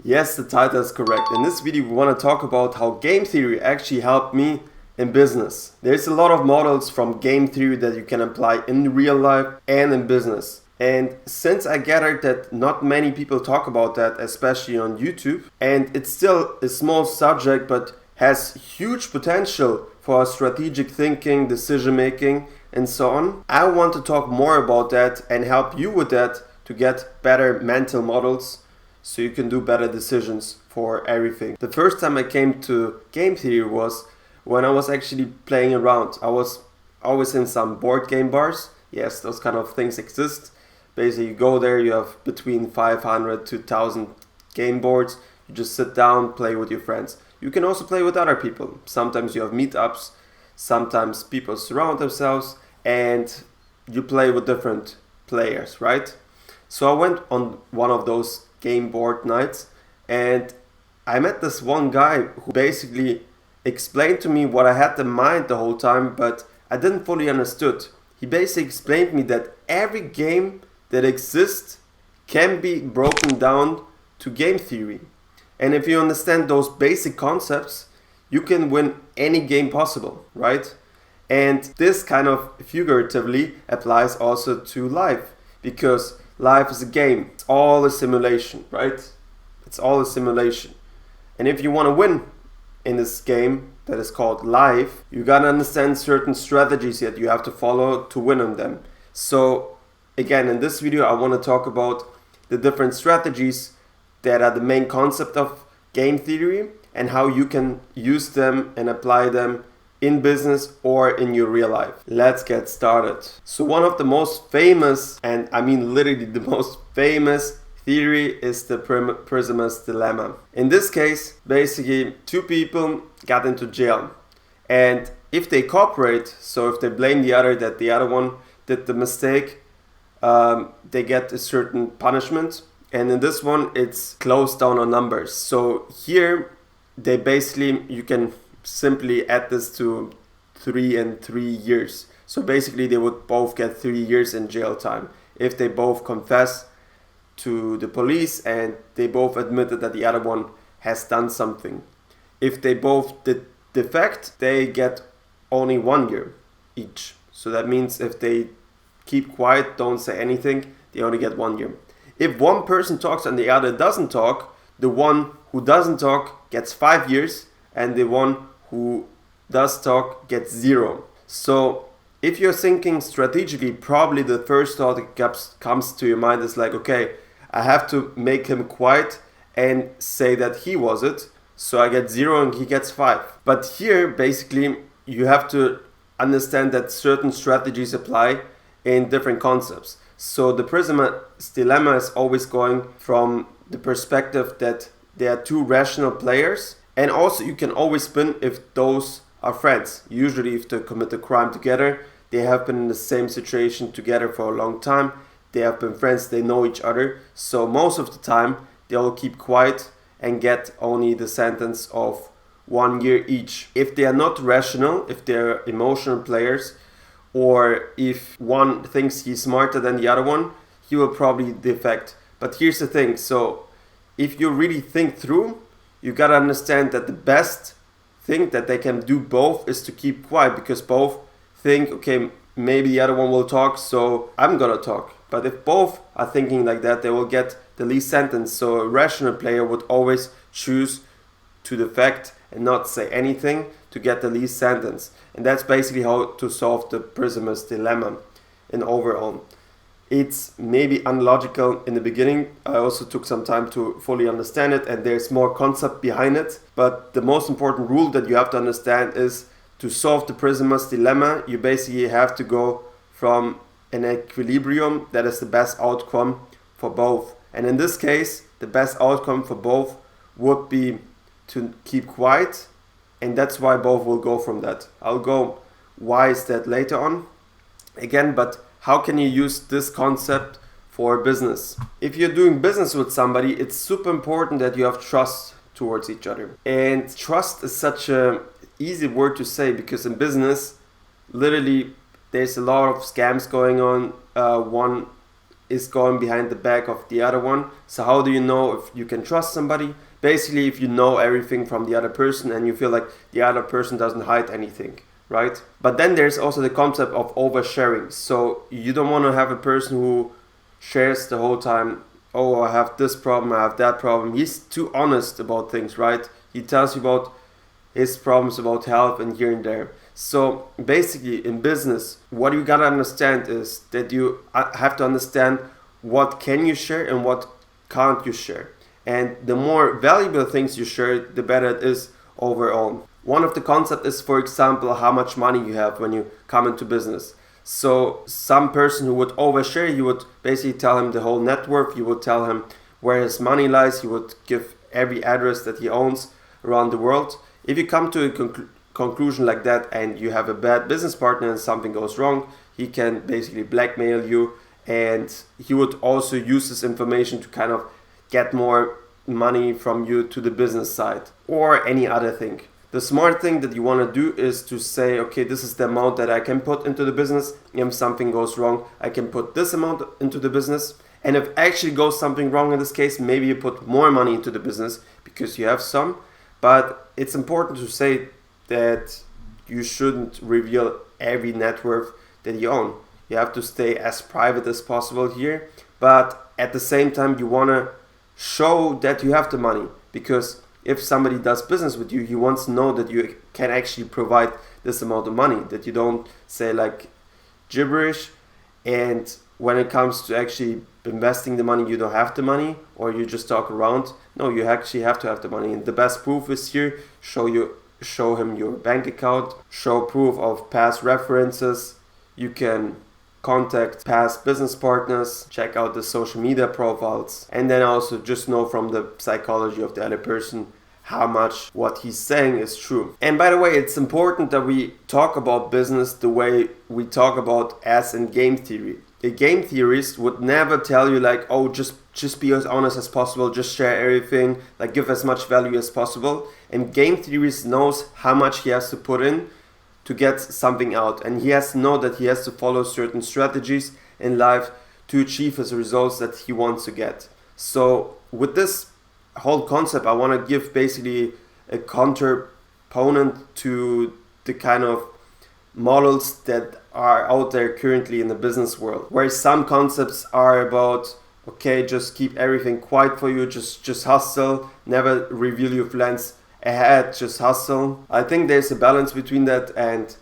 Yes, the title is correct. In this video, we want to talk about how game theory actually helped me in business. There's a lot of models from game theory that you can apply in real life and in business. And since I gathered that not many people talk about that, especially on YouTube, and it's still a small subject but has huge potential for strategic thinking, decision making, and so on, I want to talk more about that and help you with that to get better mental models so you can do better decisions for everything. The first time I came to game theory was when I was actually playing around. I was always in some board game bars. Yes, those kind of things exist. Basically, you go there, you have between 500 to 1,000 game boards. You just sit down, play with your friends. You can also play with other people. Sometimes you have meetups. Sometimes people surround themselves and you play with different players, right? So I went on one of those game board nights and I met this one guy who basically explained to me what I had in mind the whole time, but I didn't fully understood. He basically explained to me that every game that exists can be broken down to game theory. And if you understand those basic concepts, you can win any game possible, right? And this kind of figuratively applies also to life, because life is a game. It's all a simulation, right? It's all a simulation. And if you want to win in this game that is called life, you gotta understand certain strategies that you have to follow to win on them. So again, in this video, I want to talk about the different strategies that are the main concept of game theory and how you can use them and apply them in business or in your real life. Let's get started. So one of the most famous, and I mean literally the most famous theory, is the prisoner's dilemma. In this case, basically two people got into jail, and if they cooperate, so if they blame the other that the other one did the mistake, they get a certain punishment. And in this one, it's closed down on numbers. So here, they basically, you can simply add this to 3 and 3 years. So basically, they would both get 3 years in jail time if they both confess to the police and they both admitted that the other one has done something. If they both did defect, they get only 1 year each. So that means if they keep quiet, don't say anything, they only get 1 year. If one person talks and the other doesn't talk, the one who doesn't talk gets 5 years and the one who does talk gets 0. So if you're thinking strategically, probably the first thought that comes to your mind is like, okay, I have to make him quiet and say that he was it. So I get 0 and he gets 5. But here, basically, you have to understand that certain strategies apply in different concepts. So the prisoner's dilemma is always going from the perspective that there are two rational players, and also you can always win if those are friends. Usually if they commit a crime together, they have been in the same situation together for a long time, they have been friends, they know each other, so most of the time they'll keep quiet and get only the sentence of 1 year each. If they are not rational, if they're emotional players, or if one thinks he's smarter than the other one, he will probably defect. But here's the thing, so if you really think through, you gotta understand that the best thing that they can do both is to keep quiet, because both think, okay, maybe the other one will talk, so I'm gonna talk. But if both are thinking like that, they will get the least sentence. So a rational player would always choose to defect and not say anything to get the least sentence. And that's basically how to solve the prisoner's dilemma in overall. It's maybe unlogical in the beginning. I also took some time to fully understand it, and there's more concept behind it. But the most important rule that you have to understand is to solve the prisoner's dilemma, you basically have to go from an equilibrium that is the best outcome for both. And in this case, the best outcome for both would be to keep quiet, and that's why both will go from that. I'll go why is that later on again, but how can you use this concept for business? If you're doing business with somebody, it's super important that you have trust towards each other. And trust is such a easy word to say, because in business, literally there's a lot of scams going on. One is going behind the back of the other one. So how do you know if you can trust somebody? Basically, if you know everything from the other person and you feel like the other person doesn't hide anything, right? But then there's also the concept of oversharing. So you don't want to have a person who shares the whole time, oh, I have this problem, I have that problem. He's too honest about things, right? He tells you about his problems about health and here and there. So basically in business, what you gotta understand is that you have to understand what can you share and what can't you share. And the more valuable things you share, the better it is overall. One of the concepts is, for example, how much money you have when you come into business. So some person who would overshare, you would basically tell him the whole net worth, you would tell him where his money lies, you would give every address that he owns around the world. If you come to a conclusion like that and you have a bad business partner and something goes wrong, he can basically blackmail you, and he would also use this information to kind of get more money from you to the business side or any other thing. The smart thing that you want to do is to say, okay, this is the amount that I can put into the business. If something goes wrong, I can put this amount into the business. And if actually goes something wrong in this case, maybe you put more money into the business because you have some. But it's important to say that you shouldn't reveal every net worth that you own. You have to stay as private as possible here. But at the same time, you want to show that you have the money, because if somebody does business with you, he wants to know that you can actually provide this amount of money, that you don't say like gibberish, and when it comes to actually investing the money, you don't have the money, or you just talk around. No, you actually have to have the money. And the best proof is here, show him your bank account, show proof of past references. You can contact past business partners, check out the social media profiles, and then also just know from the psychology of the other person how much what he's saying is true. And by the way, it's important that we talk about business the way we talk about as in game theory. A game theorist would never tell you like, oh, just be as honest as possible, just share everything, like give as much value as possible. And game theorist knows how much he has to put in to get something out, and he has to know that he has to follow certain strategies in life to achieve his results that he wants to get. So with this whole concept, I want to give basically a counterponent to the kind of models that are out there currently in the business world, where some concepts are about, okay, just keep everything quiet for you, just hustle, never reveal your plans ahead, just hustle. I think there's a balance between that, and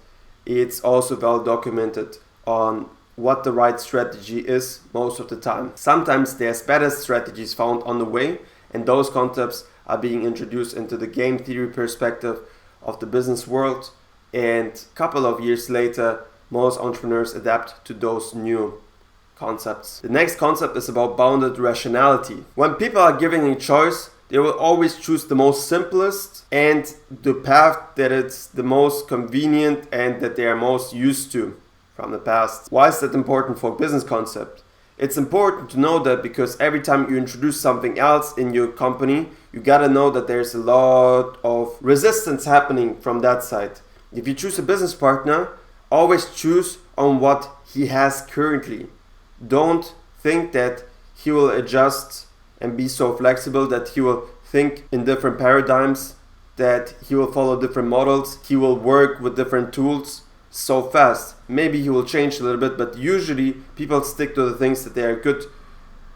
it's also well documented on what the right strategy is most of the time. Sometimes there's better strategies found on the way, and those concepts are being introduced into the game theory perspective of the business world, and a couple of years later most entrepreneurs adapt to those new concepts. The next concept is about bounded rationality. When people are given a choice, they will always choose the most simplest and the path that it's the most convenient and that they are most used to from the past. Why is that important for a business concept? It's important to know that because every time you introduce something else in your company, you gotta know that there's a lot of resistance happening from that side. If you choose a business partner, always choose on what he has currently. Don't think that he will adjust and be so flexible, that he will think in different paradigms, that he will follow different models, he will work with different tools so fast. Maybe he will change a little bit, but usually people stick to the things that they are good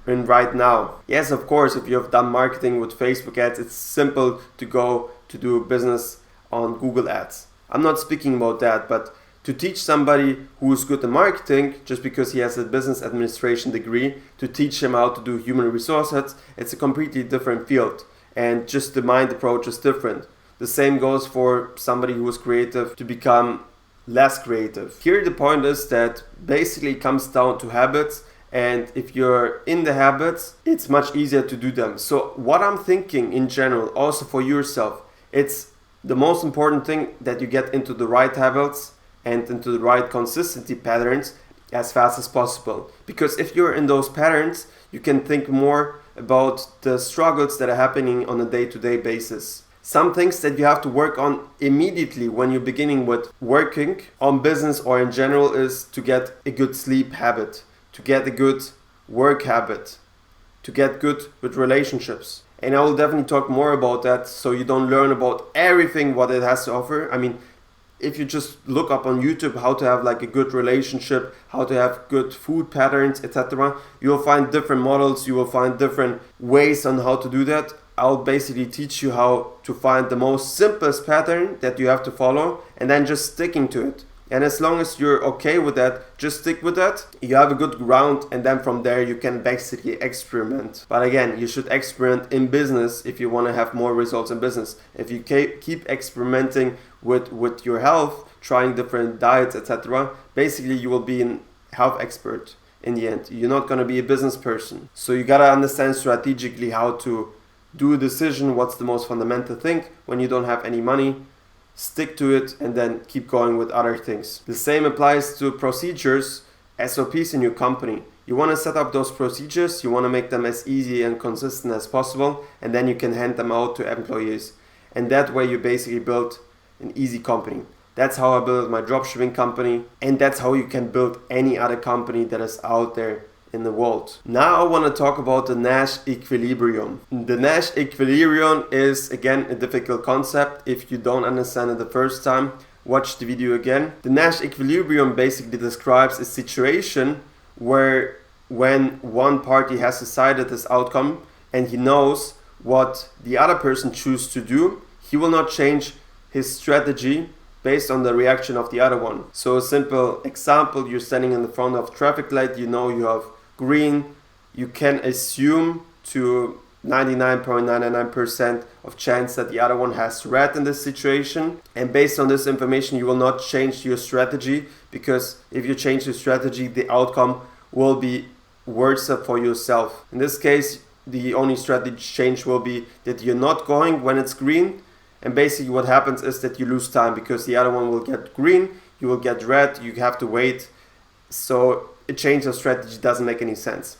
in right now. Yes, of course, if you have done marketing with Facebook ads, it's simple to go to do business on Google ads. I'm not speaking about that, but to teach somebody who is good in marketing, just because he has a business administration degree, to teach him how to do human resources, it's a completely different field. And just the mind approach is different. The same goes for somebody who is creative to become less creative. Here the point is that basically it comes down to habits, and if you're in the habits, it's much easier to do them. So what I'm thinking in general, also for yourself, it's the most important thing that you get into the right habits and into the right consistency patterns as fast as possible. Because if you're in those patterns, you can think more about the struggles that are happening on a day-to-day basis. Some things that you have to work on immediately when you're beginning with working on business or in general is to get a good sleep habit, to get a good work habit to get good with relationships. And I will definitely talk more about that so you don't learn about everything what it has to offer. I mean, if you just look up on YouTube how to have like a good relationship, how to have good food patterns, etc., you will find different models, you will find different ways on how to do that. I'll basically teach you how to find the most simplest pattern that you have to follow and then just sticking to it. And as long as you're okay with that, just stick with that. You have a good ground, and then from there you can basically experiment. But again, you should experiment in business if you want to have more results in business. If you keep experimenting with your health, trying different diets, etc., basically you will be a health expert in the end. You're not going to be a business person. So you got to understand strategically how to do a decision, what's the most fundamental thing when you don't have any money. Stick to it and then keep going with other things. The same applies to procedures, SOPs in your company. You want to set up those procedures, you want to make them as easy and consistent as possible, and then you can hand them out to employees. And that way you basically build an easy company. That's how I built my dropshipping company, and that's how you can build any other company that is out there in the world. Now I want to talk about the Nash equilibrium. The Nash equilibrium is again a difficult concept. If you don't understand it the first time, watch the video again. The Nash equilibrium basically describes a situation where when one party has decided this outcome and he knows what the other person chooses to do, he will not change his strategy based on the reaction of the other one. So a simple example, you're standing in the front of a traffic light, you know you have green, you can assume to 99.99% of chance that the other one has red in this situation, and based on this information you will not change your strategy, because if you change your strategy the outcome will be worse for yourself. In this case the only strategy change will be that you're not going when it's green, and basically what happens is that you lose time because the other one will get green, you will get red, you have to wait. So a change of strategy doesn't make any sense.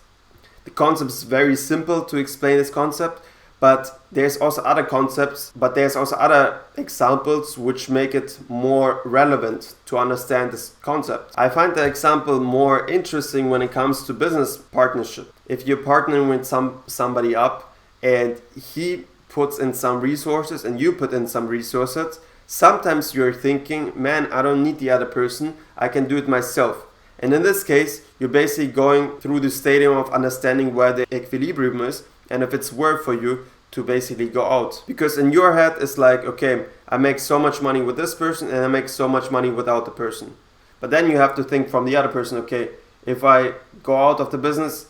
The concept is very simple to explain this concept, but there's also other examples which make it more relevant to understand this concept. I find the example more interesting when it comes to business partnership. If you're partnering with somebody up and he puts in some resources and you put in some resources, sometimes you're thinking, man, I don't need the other person, I can do it myself. And in this case, you're basically going through the stadium of understanding where the equilibrium is and if it's worth for you to basically go out. Because in your head, it's like, okay, I make so much money with this person and I make so much money without the person. But then you have to think from the other person, okay, if I go out of the business,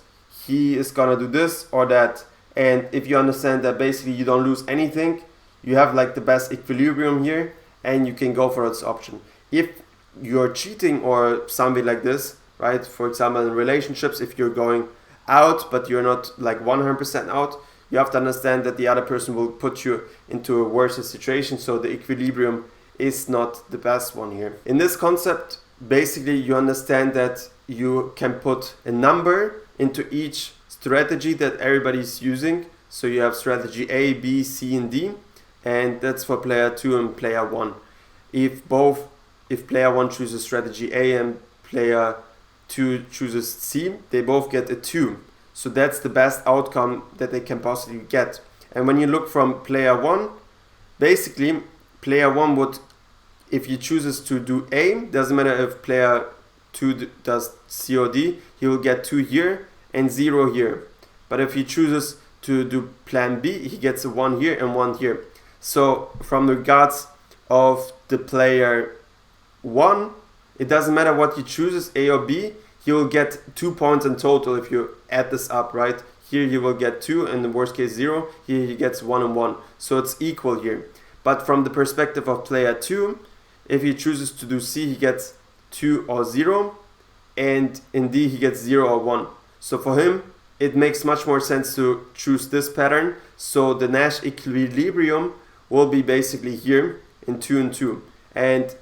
he is gonna do this or that. And if you understand that basically you don't lose anything, you have like the best equilibrium here and you can go for this option. If you're cheating or something like this, right? For example, in relationships, if you're going out but you're not like 100% out, you have to understand that the other person will put you into a worse situation, so the equilibrium is not the best one here. In this concept, basically you understand that you can put a number into each strategy that everybody's using. So you have strategy A, B, C, and D, and that's for player 2 and player 1. If player 1 chooses strategy A and player 2 chooses C, they both get a 2. So that's the best outcome that they can possibly get. And when you look from player 1, basically player 1 would, if he chooses to do A, doesn't matter if player 2 does C or D, he will get 2 here and 0 here. But if he chooses to do plan B, he gets a 1 here and 1 here. So from regards of the player 1, it doesn't matter what he chooses, A or B, he will get 2 points in total if you add this up, right? Here he will get 2, and in the worst case 0, here he gets 1 and 1. So it's equal here. But from the perspective of player 2, if he chooses to do C, he gets 2 or 0, and in D he gets 0 or 1. So for him, it makes much more sense to choose this pattern. So the Nash equilibrium will be basically here in 2 and 2. And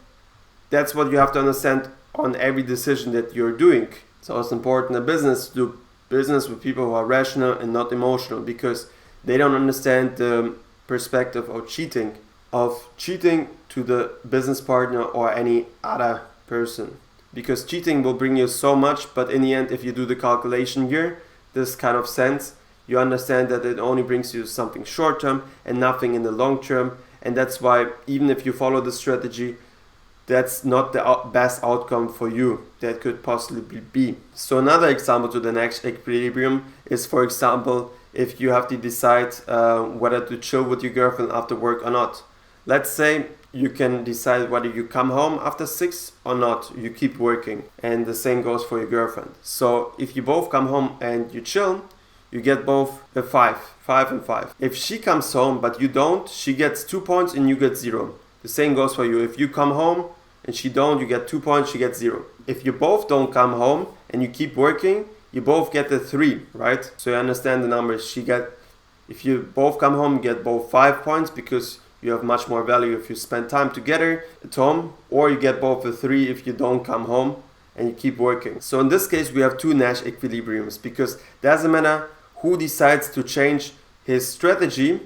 that's what you have to understand on every decision that you're doing. So it's important in business to do business with people who are rational and not emotional, because they don't understand the perspective of cheating to the business partner or any other person. Because cheating will bring you so much, but in the end, if you do the calculation here, this kind of sense, you understand that it only brings you something short term and nothing in the long term. And that's why even if you follow the strategy, that's not the best outcome for you that could possibly be. So another example to the Nash equilibrium is, for example, if you have to decide whether to chill with your girlfriend after work or not. Let's say you can decide whether you come home after 6 or not. You keep working, and the same goes for your girlfriend. So if you both come home and you chill, you get both a 5 and 5. If she comes home but you don't, she gets 2 points and you get 0. The same goes for you. If you come home and she don't, you get 2 points, she gets 0. If you both don't come home and you keep working, you both get the 3, right? So you understand the numbers. If you both come home, you get both 5 points because you have much more value if you spend time together at home, or you get both the 3 if you don't come home and you keep working. So in this case, we have two Nash equilibriums, because it doesn't matter who decides to change his strategy,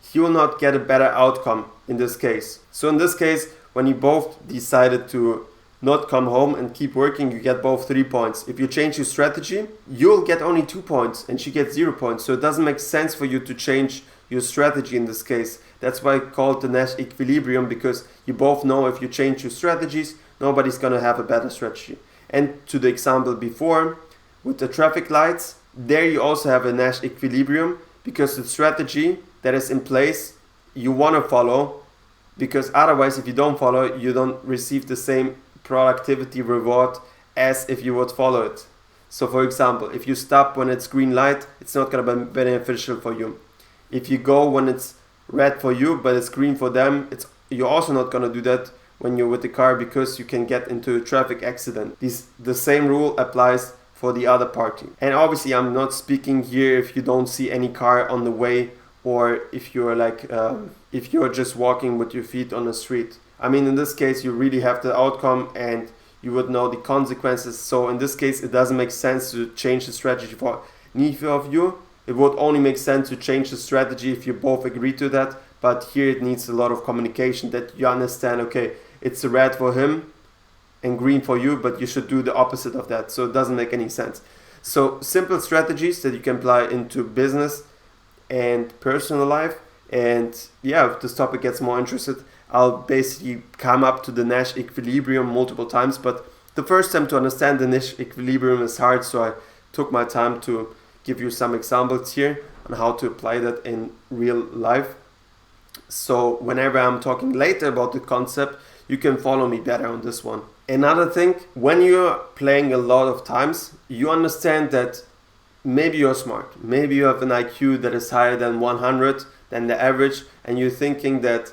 he will not get a better outcome in this case. So in this case, when you both decided to not come home and keep working, you get both 3 points. If you change your strategy, you'll get only 2 points and she gets 0 points. So it doesn't make sense for you to change your strategy in this case. That's why I call it the Nash equilibrium, because you both know if you change your strategies, nobody's gonna have a better strategy. And to the example before, with the traffic lights, there you also have a Nash equilibrium, because the strategy that is in place you want to follow, because otherwise if you don't follow, you don't receive the same productivity reward as if you would follow it. So for example, if you stop when it's green light, it's not going to be beneficial for you. If you go when it's red for you but it's green for them, you're also not going to do that when you're with the car, because you can get into a traffic accident. The same rule applies for the other party. And obviously I'm not speaking here if you don't see any car on the way, or if you're if you're just walking with your feet on the street. I mean, in this case you really have the outcome and you would know the consequences. So in this case it doesn't make sense to change the strategy for neither of you. It would only make sense to change the strategy if you both agree to that. But here it needs a lot of communication, that you understand, okay, it's red for him and green for you, but you should do the opposite of that. So it doesn't make any sense. So simple strategies that you can apply into business and personal life. And yeah, if this topic gets more interested, I'll basically come up to the Nash equilibrium multiple times. But the first time to understand the Nash equilibrium is hard, so I took my time to give you some examples here on how to apply that in real life. So whenever I'm talking later about the concept, you can follow me better on this one. Another thing, when you're playing a lot of times, you understand that maybe you're smart. Maybe you have an IQ that is higher than 100, than the average, and you're thinking that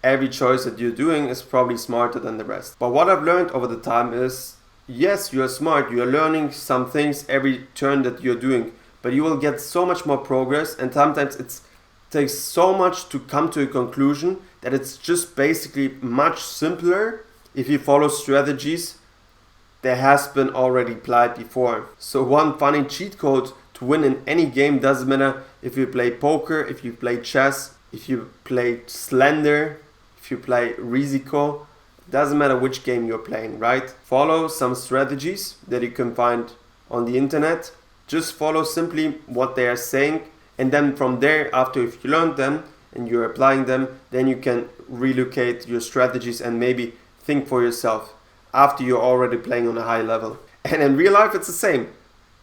every choice that you're doing is probably smarter than the rest. But what I've learned over the time is, yes, you're smart. You're learning some things every turn that you're doing, but you will get so much more progress, and sometimes it takes so much to come to a conclusion that it's just basically much simpler if you follow strategies that has been already applied before. So one funny cheat code to win in any game, doesn't matter if you play poker, if you play chess, if you play Slender, if you play Risiko, doesn't matter which game you're playing, right? Follow some strategies that you can find on the internet. Just follow simply what they are saying, and then from there, after if you learned them and you're applying them, then you can relocate your strategies and maybe think for yourself after you're already playing on a high level. And in real life it's the same.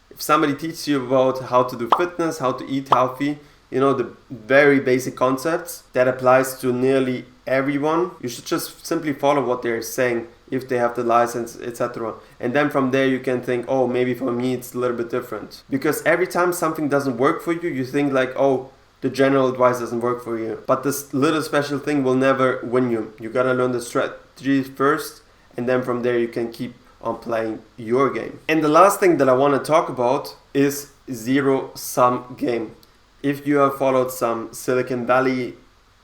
If somebody teaches you about how to do fitness, how to eat healthy, the very basic concepts that applies to nearly everyone, you should just simply follow what they're saying if they have the license, etc. And then from there you can think, oh, maybe for me it's a little bit different. Because every time something doesn't work for you, you think like, oh, the general advice doesn't work for you. But this little special thing will never win you. You gotta learn the strategy first, and then from there you can keep on playing your game. And the last thing that I want to talk about is zero-sum game. If you have followed some Silicon Valley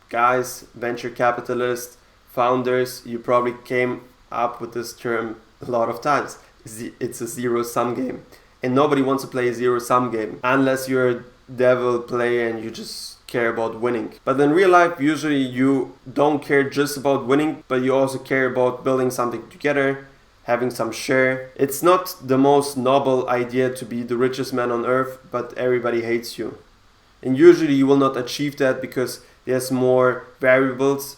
guys, venture capitalists, founders, you probably came up with this term a lot of times. It's a zero-sum game. And nobody wants to play a zero-sum game unless you're a devil player and you just care about winning. But in real life, usually you don't care just about winning, but you also care about building something together, having some share. It's not the most noble idea to be the richest man on earth, but everybody hates you. And usually you will not achieve that because there's more variables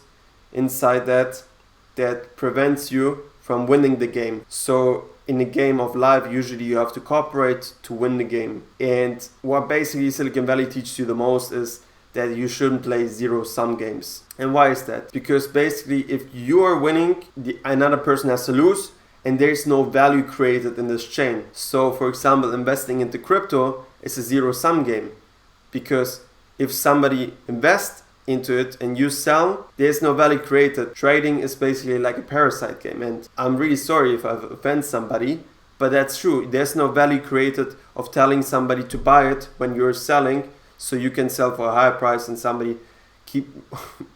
inside that prevents you from winning the game. So in a game of life, usually you have to cooperate to win the game. And what basically Silicon Valley teaches you the most is that you shouldn't play zero-sum games. And why is that? Because basically if you are winning, another person has to lose, and there's no value created in this chain. So for example, investing into crypto is a zero-sum game, because if somebody invests into it and you sell, there's no value created. Trading is basically like a parasite game, and I'm really sorry if I've offended somebody, but that's true. There's no value created of telling somebody to buy it when you're selling, so you can sell for a higher price and somebody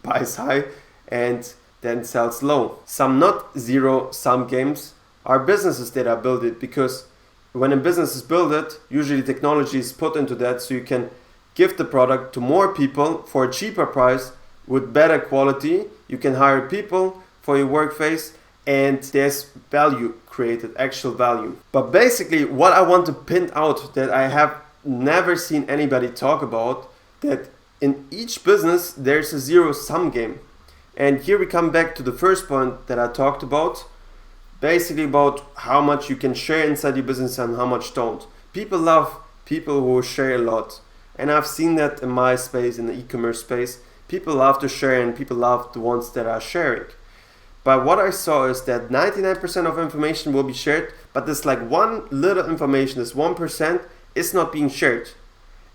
buys high and then sells low. Some not zero-sum games are businesses that are built it, because when a business is built it, usually technology is put into that so you can give the product to more people for a cheaper price with better quality. You can hire people for your work phase and there's value created, actual value. But basically what I want to pin out that I have never seen anybody talk about, that in each business there's a zero-sum game. And here we come back to the first point that I talked about, basically about how much you can share inside your business and how much don't. People love people who share a lot. And I've seen that in my space, in the e-commerce space. People love to share and people love the ones that are sharing. But what I saw is that 99% of information will be shared, but this like one little information, this 1% is not being shared.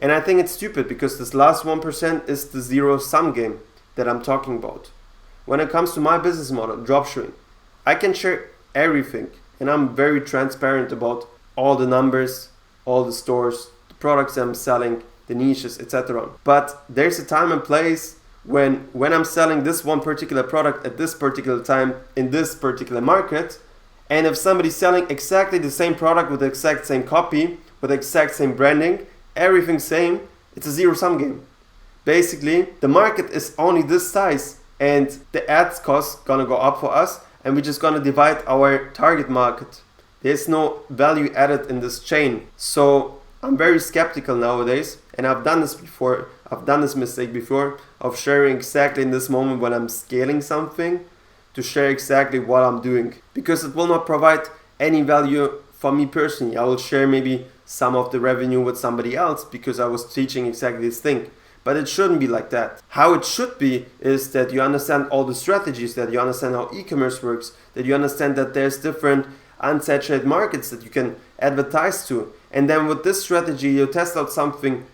And I think it's stupid, because this last 1% is the zero-sum game that I'm talking about. When it comes to my business model, dropshipping, I can share everything, and I'm very transparent about all the numbers, all the stores, the products I'm selling, the niches, etc. But there's a time and place when I'm selling this one particular product at this particular time in this particular market, and if somebody's selling exactly the same product with the exact same copy, with the exact same branding, everything same, it's a zero-sum game. Basically, the market is only this size, and the ads cost gonna go up for us, and we're just gonna divide our target market. There's no value added in this chain. So I'm very skeptical nowadays, and I've done this before. I've done this mistake before of sharing exactly in this moment when I'm scaling something, to share exactly what I'm doing, because it will not provide any value for me personally. I will share maybe some of the revenue with somebody else because I was teaching exactly this thing. But it shouldn't be like that. How it should be is that you understand all the strategies, that you understand how e-commerce works, that you understand that there's different unsaturated markets that you can advertise to. And then with this strategy, you test out something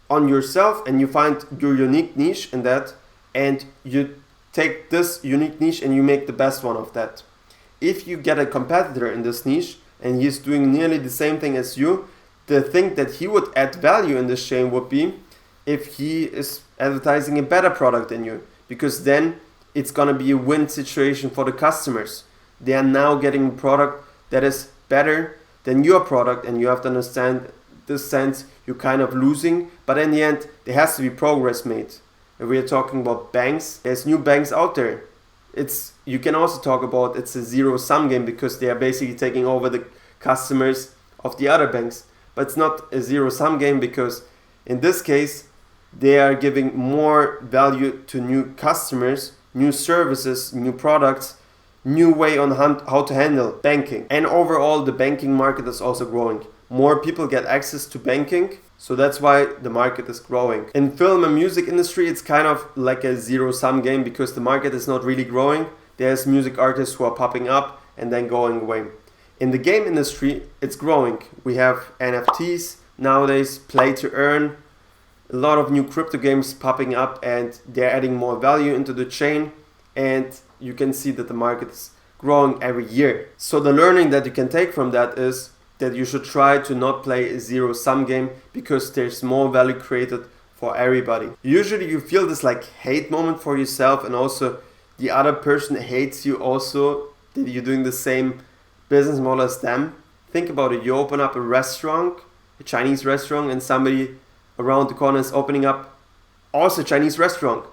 on yourself and you find your unique niche in that, and you take this unique niche and you make the best one of that. If you get a competitor in this niche and he's doing nearly the same thing as you, the thing that he would add value in this chain would be if he is advertising a better product than you, because then it's gonna be a win situation for the customers. They are now getting a product that is better than your product, and you have to understand this sense you're kind of losing, but in the end there has to be progress made. If we are talking about banks, there's new banks out there. You can also talk about it's a zero-sum game because they are basically taking over the customers of the other banks. But it's not a zero-sum game because in this case they are giving more value to new customers, new services, new products, new way on how to handle banking. And overall the banking market is also growing. More people get access to banking, so that's why the market is growing. In film and music industry, it's kind of like a zero-sum game because the market is not really growing. There's music artists who are popping up and then going away. In the game industry, it's growing. We have NFTs nowadays, play to earn, a lot of new crypto games popping up, and they're adding more value into the chain, and you can see that the market is growing every year. So the learning that you can take from that is that you should try to not play a zero-sum game because there's more value created for everybody. Usually you feel this like hate moment for yourself, and also the other person hates you also, that you're doing the same business model as them. Think about it. You open up a restaurant, a Chinese restaurant, and somebody around the corner is opening up also a Chinese restaurant.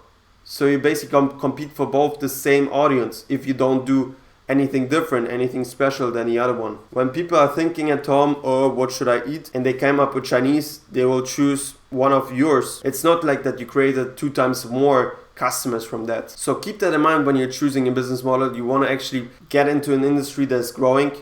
So you basically compete for both the same audience if you don't do anything different, anything special than the other one. When people are thinking at home, oh, what should I eat? And they came up with Chinese, they will choose one of yours. It's not like that you created 2 times more customers from that. So keep that in mind when you're choosing a business model. You want to actually get into an industry that's growing.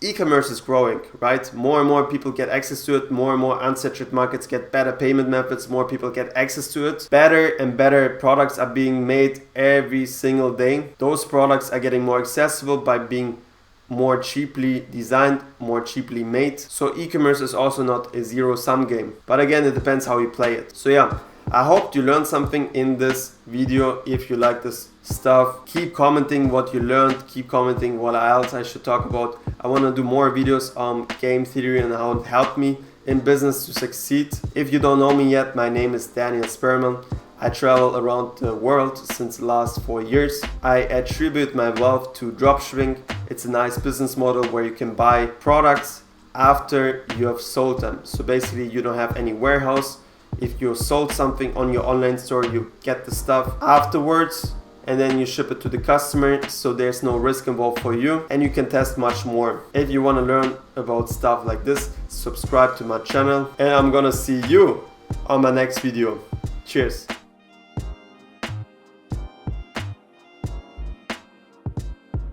E-commerce is growing, right? More and more people get access to it. More and more unsaturated markets get better payment methods. More people get access to it. Better and better products are being made every single day. Those products are getting more accessible by being more cheaply designed, more cheaply made. So e-commerce is also not a zero-sum game. But again, it depends how you play it. So yeah, I hope you learned something in this video. If you like this stuff, keep commenting what you learned, keep commenting what else I should talk about. I want to do more videos on game theory and how it helped me in business to succeed. If you don't know me yet, my name is Daniel Sperman. I travel around the world since the last 4 years. I attribute my wealth to dropshipping. It's a nice business model where you can buy products after you have sold them. So basically you don't have any warehouse. If you sold something on your online store, you get the stuff afterwards and then you ship it to the customer, so there's no risk involved for you and you can test much more. If you want to learn about stuff like this, subscribe to my channel and I'm gonna see you on my next video. Cheers.